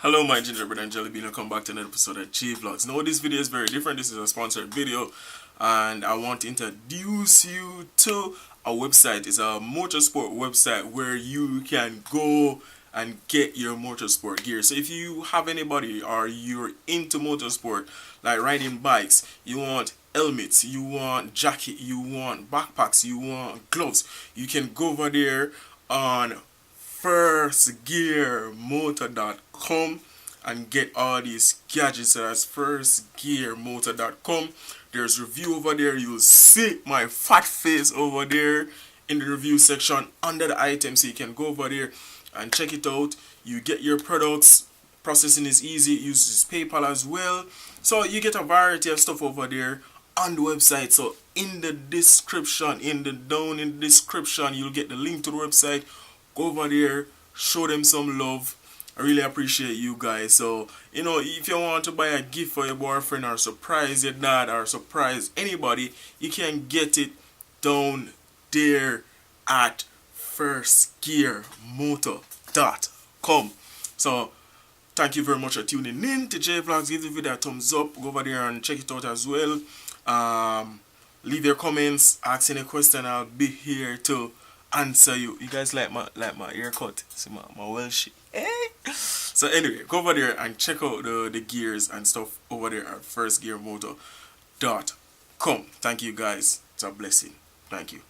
Hello my gingerbread and jelly bean, welcome back to another episode of JVLOGS. Now this video is very different. This is a sponsored video and I want to introduce you to a website. It's a motorsport website where you can go and get your motorsport gear. So if you have anybody or you're into motorsport, like riding bikes, you want helmets, you want jacket, you want backpacks, you want gloves, you can go over there on FirstGearMoto.com and get all these gadgets. So that's FirstGearMoto.com. There's review over there. You'll see my fat face over there in the review section under the item, so you can go over there and check it out. You get your products. Processing is easy. It uses PayPal as well, so you get a variety of stuff over there on the website. So in the description, down in the description, you'll get the link to the website. Go over there, show them some love. I really appreciate you guys. So, you know, if you want to buy a gift for your boyfriend or surprise your dad or surprise anybody, you can get it down there at FirstGearMoto.com. So, thank you very much for tuning in to JVLOGS. Give the video a thumbs up. Go over there and check it out as well. Leave your comments, ask any question. I'll be here to answer you. You guys like my haircut? See my Welsh. So anyway, go over there and check out the gears and stuff over there at FirstGearMoto.com. Thank you guys. It's a blessing. Thank you.